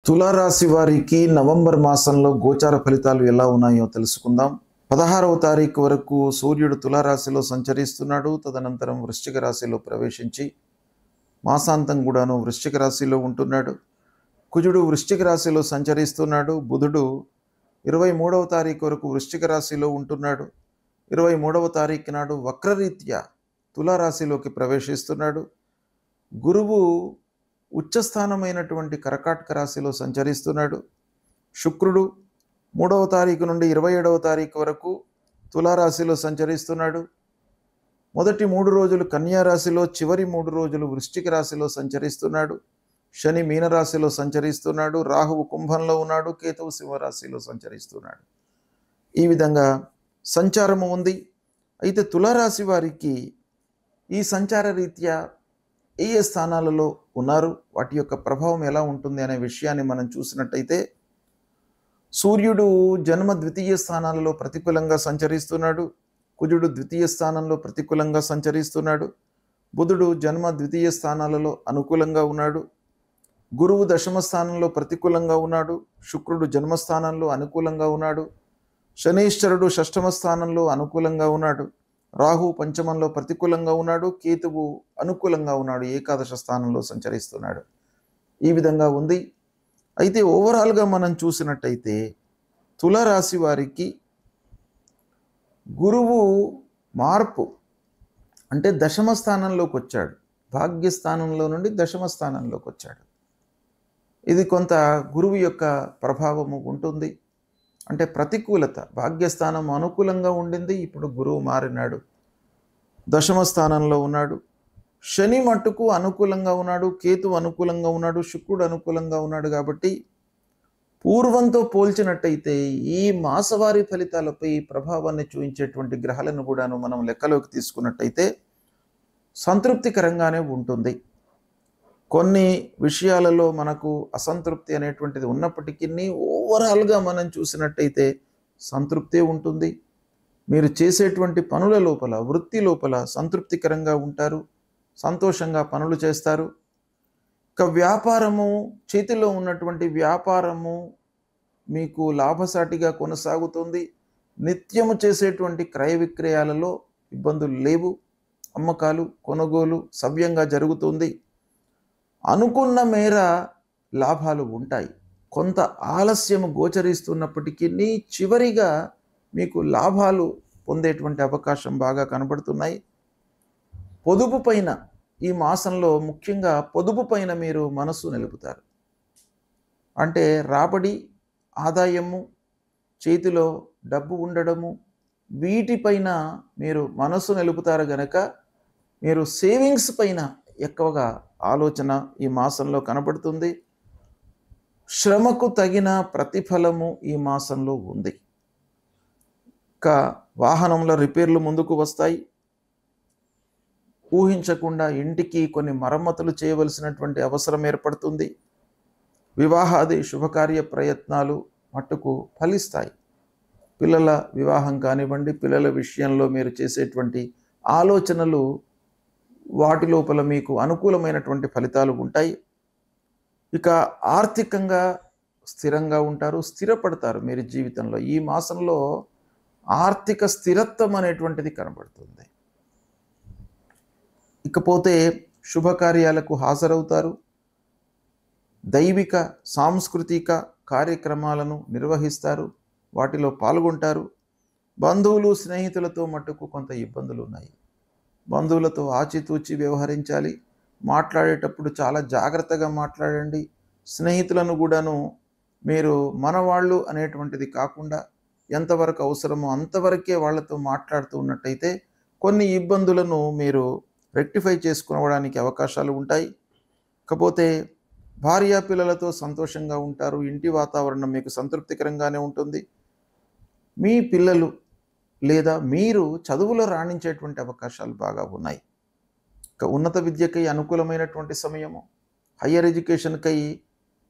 తులారాశి వారికి నవంబర్ మాసంలో గోచార ఫలితాలు ఎలా ఉన్నాయో తెలుసుకుందాం. 16వ తారీఖు వరకు సూర్యుడు తులారాశిలో సంచరిస్తున్నాడు. తదనంతరం వృశ్చిక రాశిలో ప్రవేశించి మాసాంతం కూడాను వృశ్చిక రాశిలో ఉంటున్నాడు. కుజుడు వృశ్చిక రాశిలో సంచరిస్తున్నాడు. బుధుడు 23వ తారీఖు వరకు వృశ్చిక రాశిలో ఉంటున్నాడు. 23వ తారీఖు నాడు వక్రరీత్యా తులారాశిలోకి ప్రవేశిస్తున్నాడు. గురువు ఉచ్చస్థానమైనటువంటి కర్కాటక రాశిలో సంచరిస్తున్నాడు. శుక్రుడు 3వ తారీఖు నుండి 27వ తారీఖు వరకు తులారాశిలో సంచరిస్తున్నాడు. మొదటి 3 రోజులు కన్యా రాశిలో, చివరి 3 రోజులు వృశ్చిక రాశిలో సంచరిస్తున్నాడు. శని మీనరాశిలో సంచరిస్తున్నాడు. రాహువు కుంభంలో ఉన్నాడు. కేతువు సింహరాశిలో సంచరిస్తున్నాడు. ఈ విధంగా సంచారము ఉంది. అయితే తులారాశి వారికి ఈ సంచార రీత్యా ఏ ఏ స్థానాలలో ఉన్నారు, వాటి యొక్క ప్రభావం ఎలా ఉంటుంది అనే విషయాన్ని మనం చూసినట్టయితే, సూర్యుడు జన్మ ద్వితీయ స్థానాలలో ప్రతికూలంగా సంచరిస్తున్నాడు. కుజుడు ద్వితీయ స్థానంలో ప్రతికూలంగా సంచరిస్తున్నాడు. బుధుడు జన్మ ద్వితీయ స్థానాలలో అనుకూలంగా ఉన్నాడు. గురువు దశమ స్థానంలో ప్రతికూలంగా ఉన్నాడు. శుక్రుడు జన్మస్థానంలో అనుకూలంగా ఉన్నాడు. శనీశ్వరుడు షష్టమ స్థానంలో అనుకూలంగా ఉన్నాడు. రాహు పంచమంలో ప్రతికూలంగా ఉన్నాడు. కేతువు అనుకూలంగా ఉన్నాడు, ఏకాదశ స్థానంలో సంచరిస్తున్నాడు. ఈ విధంగా ఉంది. అయితే ఓవరాల్గా మనం చూసినట్టయితే తులారాశి వారికి గురువు మార్పు అంటే దశమ స్థానంలోకి వచ్చాడు. భాగ్యస్థానంలో నుండి దశమ స్థానంలోకి వచ్చాడు. ఇది కొంత గురువు యొక్క ప్రభావము ఉంటుంది. అంటే ప్రతికూలత, భాగ్యస్థానం అనుకూలంగా ఉండింది, ఇప్పుడు గురువు మారినాడు, దశమ స్థానంలో ఉన్నాడు. శని మట్టుకు అనుకూలంగా ఉన్నాడు. కేతు అనుకూలంగా ఉన్నాడు. శుక్రుడు అనుకూలంగా ఉన్నాడు. కాబట్టి పూర్వంతో పోల్చినట్టయితే ఈ మాసవారీ ఫలితాలపై ప్రభావాన్ని చూపించేటువంటి గ్రహాలను కూడాను మనం లెక్కలోకి తీసుకున్నట్టయితే సంతృప్తికరంగానే ఉంటుంది. కొన్ని విషయాలలో మనకు అసంతృప్తి అనేటువంటిది ఉన్నప్పటికీ ఓవరాల్గా మనం చూసినట్టయితే సంతృప్తే ఉంటుంది. మీరు చేసేటువంటి పనుల లోపల, వృత్తి లోపల సంతృప్తికరంగా ఉంటారు, సంతోషంగా పనులు చేస్తారు. ఇక వ్యాపారము, చేతిలో ఉన్నటువంటి వ్యాపారము మీకు లాభసాటిగా కొనసాగుతుంది. నిత్యము చేసేటువంటి క్రయ విక్రయాలలో ఇబ్బందులు లేవు. అమ్మకాలు, కొనుగోలు సవ్యంగా జరుగుతుంది. అనుకున్న మేర లాభాలు ఉంటాయి. కొంత ఆలస్యము గోచరిస్తున్నప్పటికీ చివరిగా మీకు లాభాలు పొందేటువంటి అవకాశం బాగా కనబడుతున్నాయి. పొదుపు పైన ఈ మాసంలో ముఖ్యంగా పొదుపు పైన మీరు మనసు నిలుపుతారు. అంటే రాబడి, ఆదాయము, చేతిలో డబ్బు ఉండడము, వీటిపైన మీరు మనసు నిలుపుతారు గనక మీరు సేవింగ్స్ పైన ఎక్కువగా ఆలోచన ఈ మాసంలో కనబడుతుంది. శ్రమకు తగిన ప్రతిఫలము ఈ మాసంలో ఉంది. ఇంకా వాహనంలో రిపేర్లు ముందుకు వస్తాయి. ఊహించకుండా ఇంటికి కొన్ని మరమ్మతులు చేయవలసినటువంటి అవసరం ఏర్పడుతుంది. వివాహాది శుభకార్య ప్రయత్నాలు మట్టుకు ఫలిస్తాయి. పిల్లల వివాహం కానివ్వండి, పిల్లల విషయంలో మీరు చేసేటువంటి ఆలోచనలు, వాటి లోపల మీకు అనుకూలమైనటువంటి ఫలితాలు ఉంటాయి. ఇక ఆర్థికంగా స్థిరంగా ఉంటారు, స్థిరపడతారు మీరు జీవితంలో. ఈ మాసంలో ఆర్థిక స్థిరత్వం అనేటువంటిది కనబడుతుంది. ఇకపోతే శుభకార్యాలకు హాజరవుతారు. దైవిక, సాంస్కృతిక కార్యక్రమాలను నిర్వహిస్తారు, వాటిలో పాల్గొంటారు. బంధువులు, స్నేహితులతో మట్టుకు కొంత ఇబ్బందులు ఉన్నాయి. బంధువులతో ఆచితూచి వ్యవహరించాలి. మాట్లాడేటప్పుడు చాలా జాగ్రత్తగా మాట్లాడండి. స్నేహితులను కూడాను మీరు మనవాళ్ళు అనేటువంటిది కాకుండా ఎంతవరకు అవసరమో అంతవరకే వాళ్ళతో మాట్లాడుతూ ఉన్నట్టయితే కొన్ని ఇబ్బందులను మీరు రెక్టిఫై చేసుకోవడానికి అవకాశాలు ఉంటాయి. కాకపోతే భార్యా పిల్లలతో సంతోషంగా ఉంటారు. ఇంటి వాతావరణం మీకు సంతృప్తికరంగానే ఉంటుంది. మీ పిల్లలు లేదా మీరు చదువులో రాణించేటువంటి అవకాశాలు బాగా ఉన్నాయి. ఇక ఉన్నత విద్యకై అనుకూలమైనటువంటి సమయము. హయ్యర్ ఎడ్యుకేషన్కై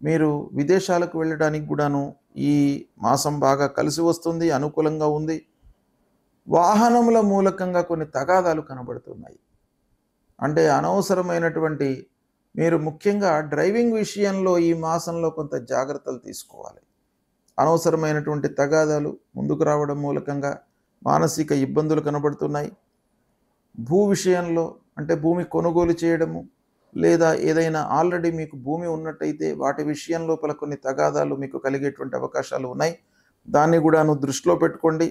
మీరు విదేశాలకు వెళ్ళడానికి కూడాను ఈ మాసం బాగా కలిసి వస్తుంది, అనుకూలంగా ఉంది. వాహనముల మూలకంగా కొన్ని తగాదాలు కనబడుతున్నాయి. అంటే అనవసరమైనటువంటి మీరు ముఖ్యంగా డ్రైవింగ్ విషయంలో ఈ మాసంలో కొంత జాగ్రత్తలు తీసుకోవాలి. అనవసరమైనటువంటి తగాదాలు ముందుకు రావడం మూలకంగా మానసిక ఇబ్బందులు కనబడుతున్నాయి. భూ విషయంలో అంటే భూమి కొనుగోలు చేయడము, లేదా ఏదైనా ఆల్రెడీ మీకు భూమి ఉన్నట్టయితే వాటి విషయం లోపల కొన్ని తగాదాలు మీకు కలిగేటువంటి అవకాశాలు ఉన్నాయి. దాన్ని కూడాను దృష్టిలో పెట్టుకోండి.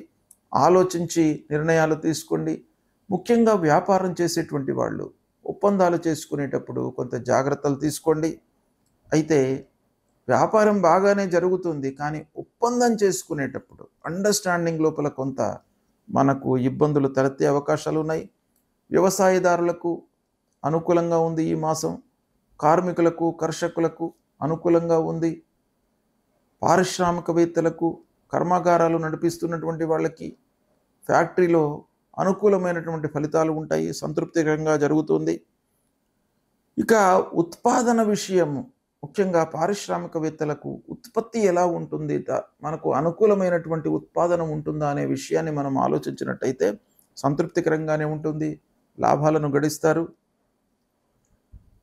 ఆలోచించి నిర్ణయాలు తీసుకోండి. ముఖ్యంగా వ్యాపారం చేసేటువంటి వాళ్ళు ఒప్పందాలు చేసుకునేటప్పుడు కొంత జాగ్రత్తలు తీసుకోండి. అయితే వ్యాపారం బాగానే జరుగుతుంది, కానీ ఒప్పందం చేసుకునేటప్పుడు అండర్స్టాండింగ్ లోపల కొంత మనకు ఇబ్బందులు తలెత్తే అవకాశాలు ఉన్నాయి. వ్యవసాయదారులకు అనుకూలంగా ఉంది ఈ మాసం. కార్మికులకు, కర్షకులకు అనుకూలంగా ఉంది. పారిశ్రామికవేత్తలకు, కర్మాగారాలు నడిపిస్తున్నటువంటి వాళ్ళకి, ఫ్యాక్టరీలో అనుకూలమైనటువంటి ఫలితాలు ఉంటాయి. సంతృప్తికరంగా జరుగుతుంది. ఇక ఉత్పాదన విషయం, ముఖ్యంగా పారిశ్రామికవేత్తలకు ఉత్పత్తి ఎలా ఉంటుంది, మనకు అనుకూలమైనటువంటి ఉత్పాదన ఉంటుందా అనే విషయాన్ని మనం ఆలోచించినట్టయితే సంతృప్తికరంగానే ఉంటుంది. లాభాలను గడిస్తారు.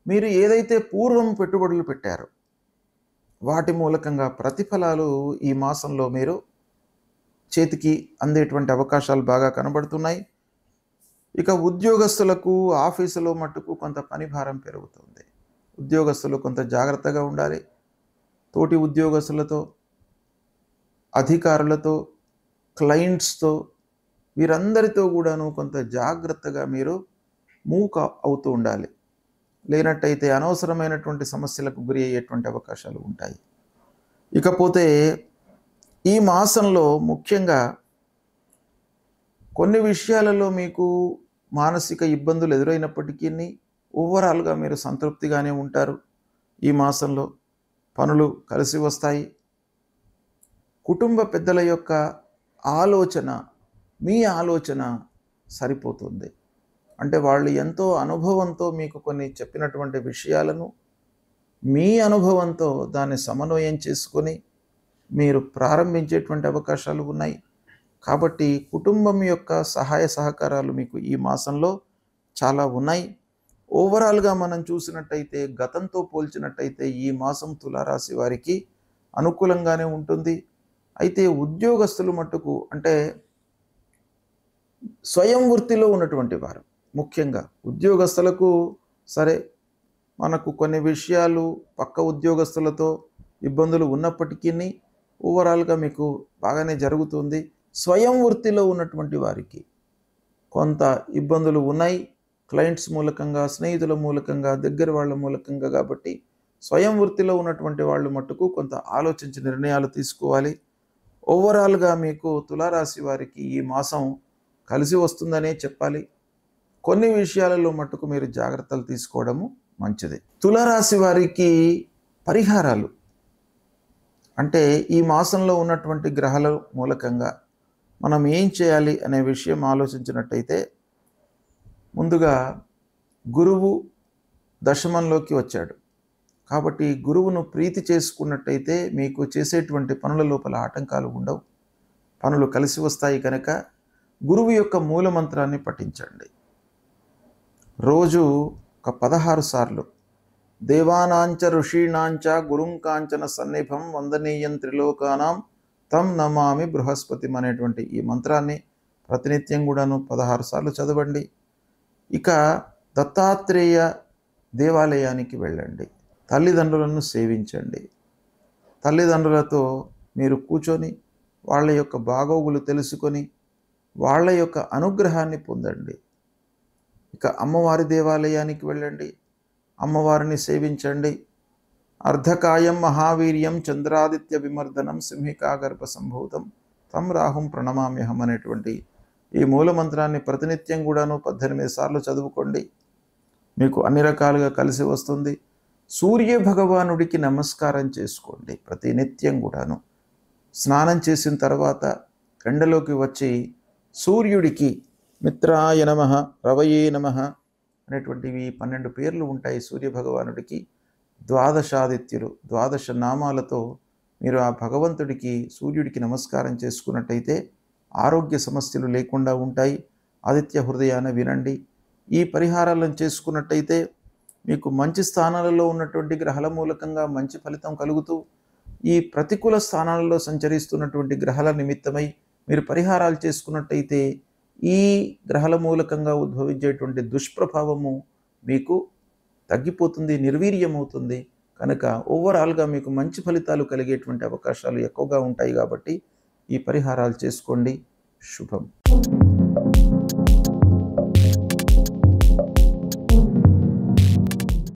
మీరు ఏదైతే పూర్వం పెట్టుబడులు పెట్టారో వాటి మూలకంగా ప్రతిఫలాలు ఈ మాసంలో మీరు చేతికి అందేటువంటి అవకాశాలు బాగా కనబడుతున్నాయి. ఇక ఉద్యోగస్తులకు ఆఫీసులో మట్టుకు కొంత పని భారం పెరుగుతుంది. ఉద్యోగస్తులు కొంత జాగ్రత్తగా ఉండాలి. తోటి ఉద్యోగస్తులతో, అధికారులతో, క్లయింట్స్తో, వీరందరితో కూడాను కొంత జాగ్రత్తగా మీరు మూవ్ అవుతూ ఉండాలి. లేనట్టయితే అనవసరమైనటువంటి సమస్యలకు గురి అయ్యేటువంటి అవకాశాలు ఉంటాయి. ఇకపోతే ఈ మాసంలో ముఖ్యంగా కొన్ని విషయాలలో మీకు మానసిక ఇబ్బందులు ఎదురైనప్పటికీ ఓవరాల్గా మీరు సంతృప్తిగానే ఉంటారు. ఈ మాసంలో పనులు కలిసి వస్తాయి. కుటుంబ పెద్దల యొక్క ఆలోచన మీ ఆలోచన సరిపోతుంది. అంటే వాళ్ళు ఎంతో అనుభవంతో మీకు కొన్ని చెప్పినటువంటి విషయాలను మీ అనుభవంతో దాన్ని సమన్వయం చేసుకొని మీరు ప్రారంభించేటువంటి అవకాశాలు ఉన్నాయి. కాబట్టి కుటుంబం యొక్క సహాయ సహకారాలు మీకు ఈ మాసంలో చాలా ఉన్నాయి. ఓవరాల్గా మనం చూసినట్టయితే గతంతో పోల్చినట్టయితే ఈ మాసం తులారాశి వారికి అనుకూలంగానే ఉంటుంది. అయితే ఉద్యోగస్తులు మట్టుకు అంటే స్వయం వృత్తిలో ఉన్నటువంటి వారు, ముఖ్యంగా ఉద్యోగస్తులకు సరే మనకు కొన్ని విషయాలు పక్క ఉద్యోగస్తులతో ఇబ్బందులు ఉన్నప్పటికీ ఓవరాల్గా మీకు బాగానే జరుగుతుంది. స్వయం వృత్తిలో ఉన్నటువంటి వారికి కొంత ఇబ్బందులు ఉన్నాయి. క్లయింట్స్ మూలకంగా, స్నేహితుల మూలకంగా, దగ్గర వాళ్ళ మూలకంగా. కాబట్టి స్వయం వృత్తిలో ఉన్నటువంటి వాళ్ళు మట్టుకు కొంత ఆలోచించి నిర్ణయాలు తీసుకోవాలి. ఓవరాల్గా మీకు తులారాశి వారికి ఈ మాసం కలిసి వస్తుందనే చెప్పాలి. కొన్ని విషయాలలో మట్టుకు మీరు జాగ్రత్తలు తీసుకోవడము మంచిది. తులారాశి వారికి పరిహారాలు అంటే ఈ మాసంలో ఉన్నటువంటి గ్రహాల మూలకంగా మనం ఏం చేయాలి అనే విషయం ఆలోచించినట్టయితే, ముందుగా గురువు దశమంలోకి వచ్చాడు. కాబట్టి గురువును ప్రీతి చేసుకున్నట్టయితే మీకు చేసేటువంటి పనుల లోపల ఆటంకాలు ఉండవు, పనులు కలిసి వస్తాయి. కనుక గురువు యొక్క మూల మంత్రాన్ని పఠించండి. రోజు ఒక 16 సార్లు దేవానాంచ ఋషీణాంచ గురుంకాంచన సన్నిభం వందనీయం త్రిలోకానాం తం నమామి బృహస్పతి అనేటువంటి ఈ మంత్రాన్ని ప్రతినిత్యం కూడాను 16 సార్లు చదవండి. ఇక దత్తాత్రేయ దేవాలయానికి వెళ్ళండి. తల్లిదండ్రులను సేవించండి. తల్లిదండ్రులతో మీరు కూర్చొని వాళ్ళ యొక్క బాగోగులు తెలుసుకొని వాళ్ళ యొక్క అనుగ్రహాన్ని పొందండి. ఇక అమ్మవారి దేవాలయానికి వెళ్ళండి. అమ్మవారిని సేవించండి. అర్ధకాయం మహావీర్యం చంద్రాదిత్య విమర్దనం సింహికాగర్భ సంభూతం తం రాహుం ప్రణమామ్యహం అనేటువంటి ఈ మూలమంత్రాన్ని ప్రతినిత్యం కూడాను 18 సార్లు చదువుకోండి. మీకు అన్ని రకాలుగా కలిసి వస్తుంది. సూర్య భగవానుడికి నమస్కారం చేసుకోండి. ప్రతినిత్యం కూడాను స్నానం చేసిన తర్వాత ఎండలోకి వచ్చి సూర్యుడికి మిత్రాయ నమః, రవయే నమః అనేటువంటివి 12 పేర్లు ఉంటాయి సూర్యభగవానుడికి. ద్వాదశాదిత్యులు 12 నామాలతో మీరు ఆ భగవంతుడికి, సూర్యుడికి నమస్కారం చేసుకున్నట్టయితే ఆరోగ్య సమస్యలు లేకుండా ఉంటాయి. ఆదిత్య హృదయాన్ని వినండి. ఈ పరిహారాలను చేసుకున్నట్టయితే మీకు మంచి స్థానాలలో ఉన్నటువంటి గ్రహాల మూలకంగా మంచి ఫలితం కలుగుతూ, ఈ ప్రతికూల స్థానాలలో సంచరిస్తున్నటువంటి గ్రహాల నిమిత్తమై మీరు పరిహారాలు చేసుకున్నట్టయితే ఈ గ్రహాల మూలకంగా ఉద్భవించేటువంటి దుష్ప్రభావము మీకు తగ్గిపోతుంది, నిర్వీర్యమవుతుంది. కనుక ఓవరాల్గా మీకు మంచి ఫలితాలు కలిగేటువంటి అవకాశాలు ఎక్కువగా ఉంటాయి. కాబట్టి ఈ పరిహారాలు చేసుకోండి. శుభం.